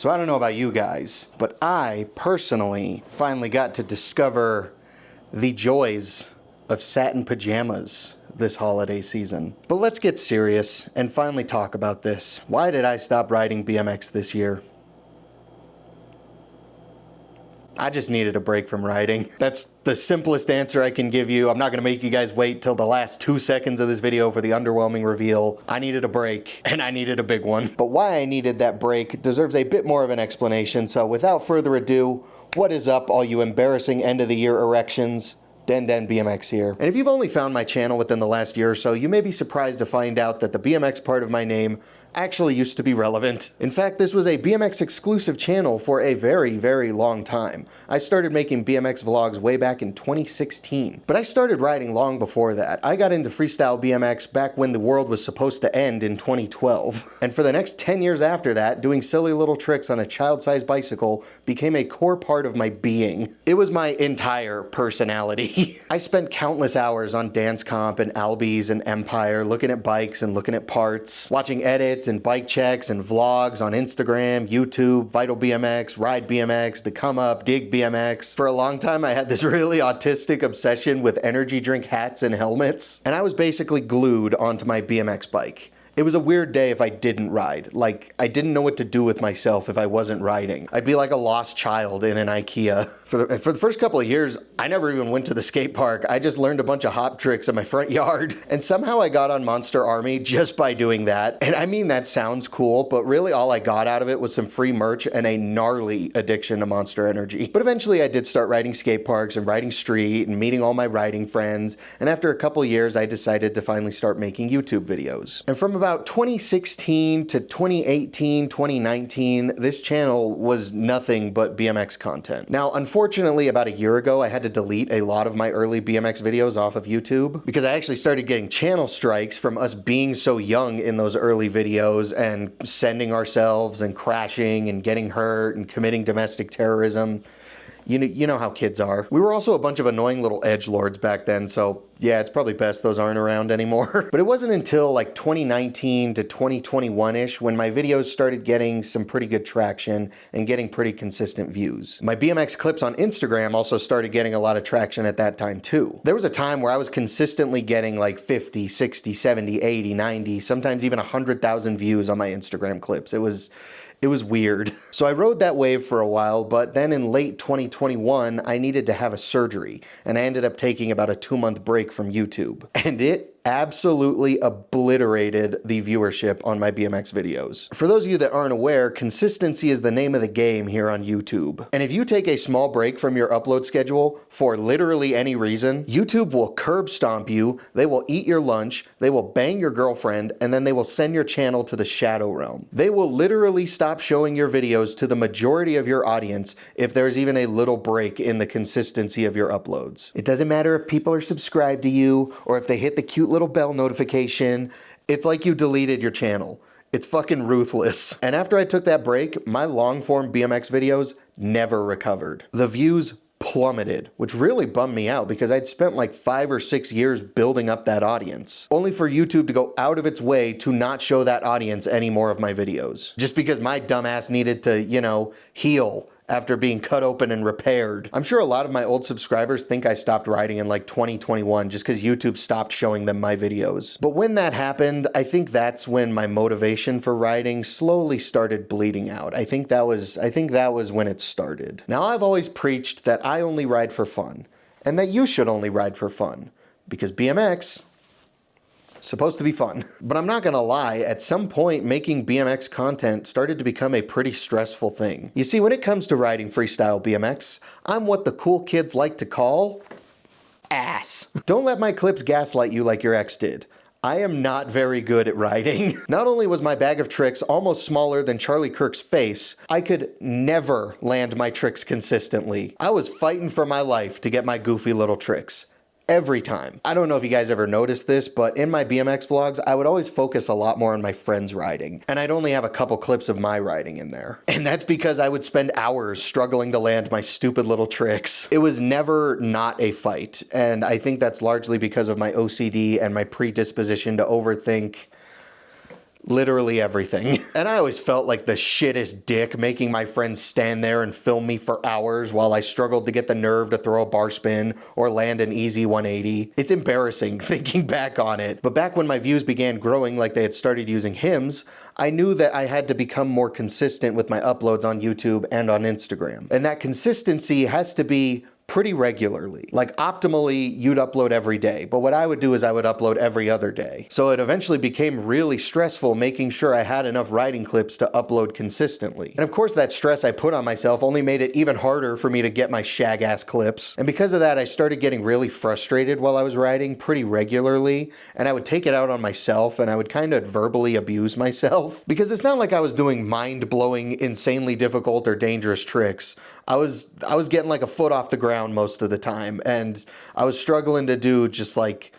So I don't know about you guys, but I personally finally got to discover the joys of satin pajamas this holiday season. But let's get serious and finally talk about this. Why did I stop riding BMX this year? I just needed a break from riding. That's the simplest answer I can give you. I'm not gonna make you guys wait till the last 2 seconds of this video for the underwhelming reveal. I needed a break, and I needed a big one. But why I needed that break deserves a bit more of an explanation, so without further ado, what is up, all you embarrassing end of the year erections? DenDenBMX here. And if you've only found my channel within the last year or so, you may be surprised to find out that the BMX part of my name actually used to be relevant. In fact, this was a BMX exclusive channel for a very, very long time. I started making BMX vlogs way back in 2016, but I started riding long before that. I got into freestyle BMX back when the world was supposed to end in 2012. And for the next 10 years after that, doing silly little tricks on a child-sized bicycle became a core part of my being. It was my entire personality. I spent countless hours on Dance Comp and Albies and Empire, looking at bikes and looking at parts, watching edits and bike checks and vlogs on Instagram, YouTube, Vital BMX, Ride BMX, The Come Up, Dig BMX. For a long time, I had this really autistic obsession with energy drink hats and helmets, and I was basically glued onto my BMX bike. It was a weird day if I didn't ride. Like, I didn't know what to do with myself if I wasn't riding. I'd be like a lost child in an IKEA. For the first couple of years, I never even went to the skate park. I just learned a bunch of hop tricks in my front yard. And somehow I got on Monster Army just by doing that. And I mean, that sounds cool, but really all I got out of it was some free merch and a gnarly addiction to Monster Energy. But eventually I did start riding skate parks and riding street and meeting all my riding friends. And after a couple years, I decided to finally start making YouTube videos. And from about 2016 to 2018, 2019, this channel was nothing but BMX content. Now, unfortunately, about a year ago, I had to delete a lot of my early BMX videos off of YouTube because I actually started getting channel strikes from us being so young in those early videos and sending ourselves and crashing and getting hurt and committing domestic terrorism. You know how kids are. We were also a bunch of annoying little edgelords back then, so yeah, it's probably best those aren't around anymore. But it wasn't until like 2019 to 2021-ish when my videos started getting some pretty good traction and getting pretty consistent views. My BMX clips on Instagram also started getting a lot of traction at that time too. There was a time where I was consistently getting like 50, 60, 70, 80, 90, sometimes even 100,000 views on my Instagram clips. It was weird. So I rode that wave for a while, but then in late 2021, I needed to have a surgery, and I ended up taking about a 2-month break from YouTube. And it absolutely obliterated the viewership on my BMX videos. For those of you that aren't aware, consistency is the name of the game here on YouTube. And if you take a small break from your upload schedule for literally any reason, YouTube will curb stomp you, they will eat your lunch, they will bang your girlfriend, and then they will send your channel to the shadow realm. They will literally stop showing your videos to the majority of your audience if there's even a little break in the consistency of your uploads. It doesn't matter if people are subscribed to you or if they hit the cute little bell notification. It's like you deleted your channel. It's fucking ruthless. And after I took that break, my long form BMX videos never recovered. The views plummeted, which really bummed me out because I'd spent like 5 or 6 years building up that audience, only for YouTube to go out of its way to not show that audience any more of my videos. Just because my dumbass needed to, you know, heal after being cut open and repaired. I'm sure a lot of my old subscribers think I stopped riding in like 2021 just because YouTube stopped showing them my videos. But when that happened, I think that's when my motivation for riding slowly started bleeding out. I think that was when it started. Now, I've always preached that I only ride for fun, and that you should only ride for fun, because BMX supposed to be fun. But I'm not gonna lie, at some point making BMX content started to become a pretty stressful thing. You see, when it comes to riding freestyle BMX, I'm what the cool kids like to call ass. Don't let my clips gaslight you like your ex did. I am not very good at riding. Not only was my bag of tricks almost smaller than Charlie Kirk's face, I could never land my tricks consistently. I was fighting for my life to get my goofy little tricks. Every time. I don't know if you guys ever noticed this, but in my BMX vlogs, I would always focus a lot more on my friends riding, and I'd only have a couple clips of my riding in there. And that's because I would spend hours struggling to land my stupid little tricks. It was never not a fight, and I think that's largely because of my OCD and my predisposition to overthink Literally everything. And I always felt like the shittest dick making my friends stand there and film me for hours while I struggled to get the nerve to throw a bar spin or land an easy 180. It's embarrassing thinking back on it. But back when my views began growing like they had started using hymns, I knew that I had to become more consistent with my uploads on YouTube and on Instagram. And that consistency has to be pretty regularly. Like optimally, you'd upload every day, but what I would do is I would upload every other day. So it eventually became really stressful making sure I had enough riding clips to upload consistently. And of course that stress I put on myself only made it even harder for me to get my shag-ass clips. And because of that, I started getting really frustrated while I was riding pretty regularly, and I would take it out on myself and I would kind of verbally abuse myself. Because it's not like I was doing mind-blowing, insanely difficult or dangerous tricks. I was getting like a foot off the ground most of the time, and I was struggling to do just like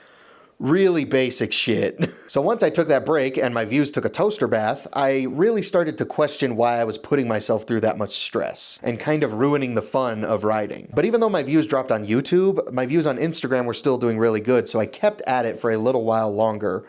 really basic shit. So once I took that break and my views took a toaster bath, I really started to question why I was putting myself through that much stress and kind of ruining the fun of riding. But even though my views dropped on YouTube, my views on Instagram were still doing really good, so I kept at it for a little while longer,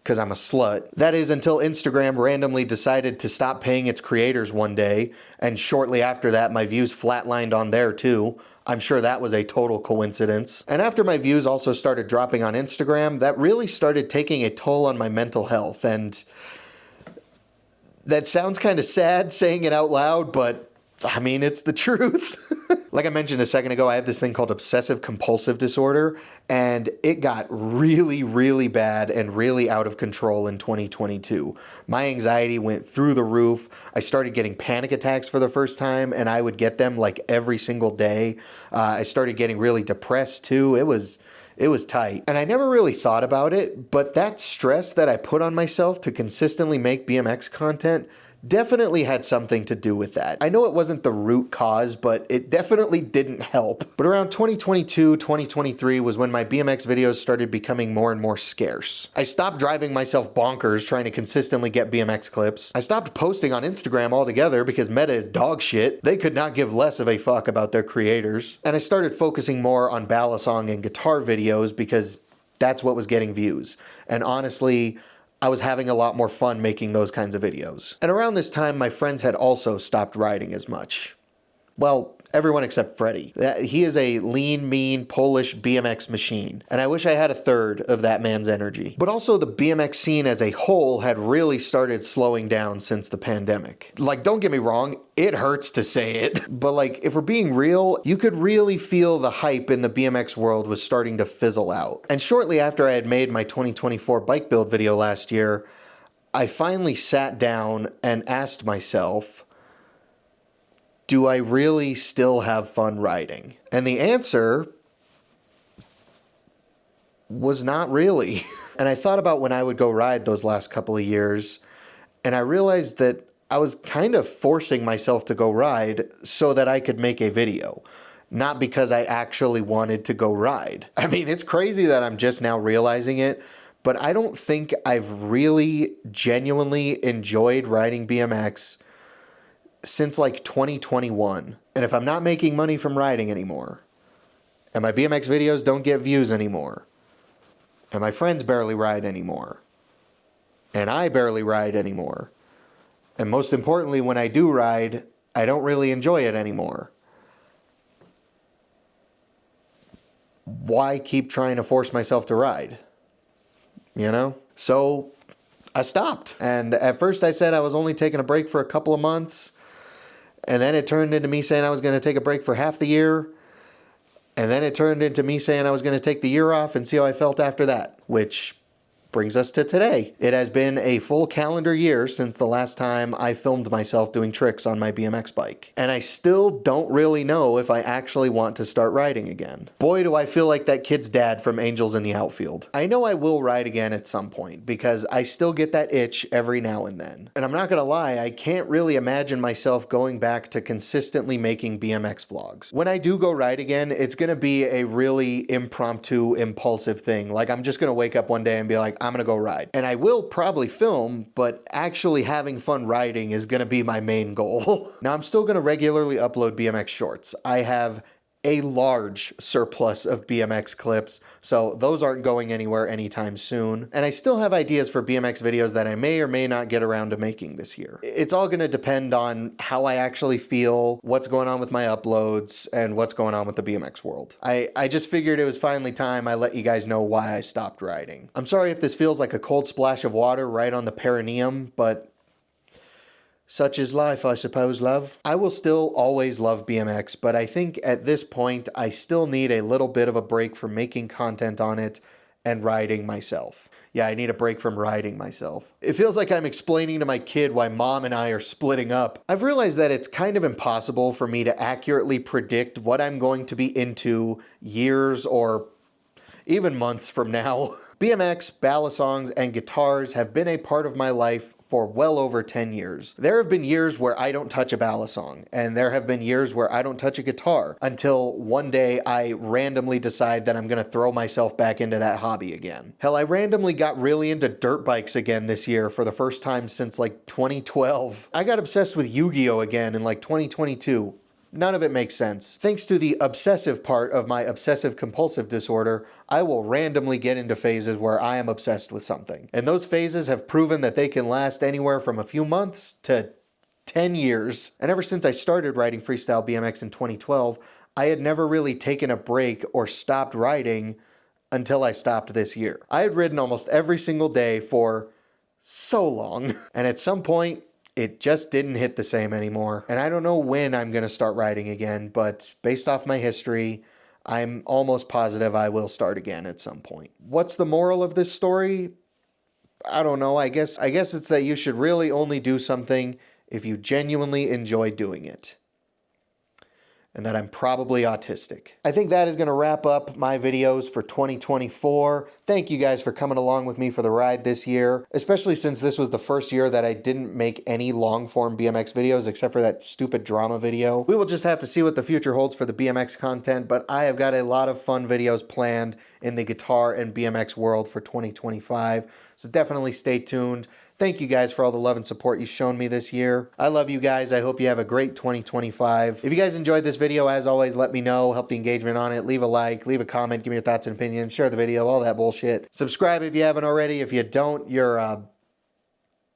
because I'm a slut. That is until Instagram randomly decided to stop paying its creators one day, and shortly after that my views flatlined on there too. I'm sure that was a total coincidence. And after my views also started dropping on Instagram, that really started taking a toll on my mental health, and that sounds kind of sad saying it out loud, but I mean, it's the truth. Like I mentioned a second ago, I have this thing called obsessive compulsive disorder, and it got really, really bad and really out of control in 2022. My anxiety went through the roof. I started getting panic attacks for the first time, and I would get them like every single day. I started getting really depressed too. It was tight. And I never really thought about it, but that stress that I put on myself to consistently make BMX content definitely had something to do with that. I know it wasn't the root cause, but it definitely didn't help. But around 2022, 2023 was when my BMX videos started becoming more and more scarce. I stopped driving myself bonkers trying to consistently get BMX clips. I stopped posting on Instagram altogether because Meta is dog shit. They could not give less of a fuck about their creators. And I started focusing more on balisong and guitar videos because that's what was getting views. And honestly, I was having a lot more fun making those kinds of videos. And around this time, my friends had also stopped riding as much. Well, everyone except Freddie. He is a lean, mean, Polish BMX machine, and I wish I had a third of that man's energy. But also the BMX scene as a whole had really started slowing down since the pandemic. Like, don't get me wrong, it hurts to say it, but like, if we're being real, you could really feel the hype in the BMX world was starting to fizzle out. And shortly after I had made my 2024 bike build video last year, I finally sat down and asked myself, do I really still have fun riding? And the answer was not really. And I thought about when I would go ride those last couple of years, and I realized that I was kind of forcing myself to go ride so that I could make a video, not because I actually wanted to go ride. I mean, it's crazy that I'm just now realizing it, but I don't think I've really genuinely enjoyed riding BMX since like 2021. And if I'm not making money from riding anymore, and my BMX videos don't get views anymore, and my friends barely ride anymore, and I barely ride anymore, and most importantly, when I do ride, I don't really enjoy it anymore, why keep trying to force myself to ride? You know? So I stopped. And at first I said I was only taking a break for a couple of months. And then it turned into me saying I was going to take a break for half the year. And then it turned into me saying I was going to take the year off and see how I felt after that, which brings us to today. It has been a full calendar year since the last time I filmed myself doing tricks on my BMX bike. And I still don't really know if I actually want to start riding again. Boy, do I feel like that kid's dad from Angels in the Outfield. I know I will ride again at some point because I still get that itch every now and then. And I'm not gonna lie, I can't really imagine myself going back to consistently making BMX vlogs. When I do go ride again, it's gonna be a really impromptu, impulsive thing. Like I'm just gonna wake up one day and be like, I'm gonna go ride. And I will probably film, but actually having fun riding is gonna be my main goal. Now I'm still gonna regularly upload BMX shorts. I have a large surplus of BMX clips, so those aren't going anywhere anytime soon. And I still have ideas for BMX videos that I may or may not get around to making this year. It's all gonna depend on how I actually feel, what's going on with my uploads, and what's going on with the BMX world. I just figured it was finally time I let you guys know why I stopped riding. I'm sorry if this feels like a cold splash of water right on the perineum, but such is life, I suppose, love. I will still always love BMX, but I think at this point, I still need a little bit of a break from making content on it and riding myself. Yeah, I need a break from riding myself. It feels like I'm explaining to my kid why mom and I are splitting up. I've realized that it's kind of impossible for me to accurately predict what I'm going to be into years or even months from now. BMX, balisongs, and guitars have been a part of my life for well over 10 years. There have been years where I don't touch a balisong, and there have been years where I don't touch a guitar, until one day I randomly decide that I'm gonna throw myself back into that hobby again. Hell, I randomly got really into dirt bikes again this year for the first time since like 2012. I got obsessed with Yu-Gi-Oh again in like 2022. None of it makes sense. Thanks to the obsessive part of my obsessive compulsive disorder, I will randomly get into phases where I am obsessed with something. And those phases have proven that they can last anywhere from a few months to 10 years. And ever since I started riding freestyle BMX in 2012, I had never really taken a break or stopped riding until I stopped this year. I had ridden almost every single day for so long. And at some point, it just didn't hit the same anymore. And I don't know when I'm gonna start riding again, but based off my history, I'm almost positive I will start again at some point. What's the moral of this story? I don't know. I guess it's that you should really only do something if you genuinely enjoy doing it. And that I'm probably autistic. I think that is going to wrap up my videos for 2024. Thank you guys for coming along with me for the ride this year, especially since this was the first year that I didn't make any long-form BMX videos except for that stupid drama video. We will just have to see what the future holds for the BMX content, but I have got a lot of fun videos planned in the guitar and BMX world for 2025, so definitely stay tuned. Thank you guys for all the love and support you've shown me this year. I love you guys. I hope you have a great 2025. If you guys enjoyed this video, as always, let me know. Help the engagement on it. Leave a like, leave a comment, give me your thoughts and opinions, share the video, all that bullshit. Subscribe if you haven't already. If you don't, you're a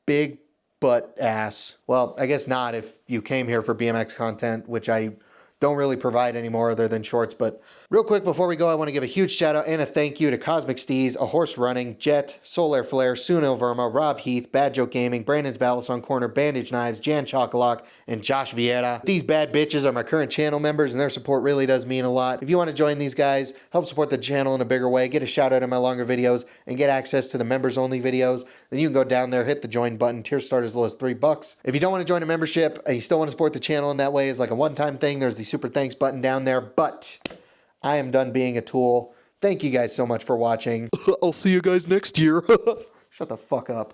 big butt ass. Well, I guess not if you came here for BMX content, which I don't really provide anymore other than shorts. But real quick before we go, I want to give a huge shout out and a thank you to Cosmic Steez, A Horse Running, Jet, Solar Flare, Sunil Verma, Rob Heath, Bad Joke Gaming, Brandon's Balisong Corner, Bandage Knives, Jan Chocolate, and Josh Vieira. These bad bitches are my current channel members, and their support really does mean a lot. If you want to join these guys, help support the channel in a bigger way, get a shout out in my longer videos, and get access to the members only videos, then you can go down there, hit the join button. Tiers start as low as $3. If you don't want to join a membership and you still want to support the channel in that way, it's like a one-time thing, there's the super thanks button down there. But I am done being a tool. Thank you guys so much for watching. I'll see you guys next year. Shut the fuck up.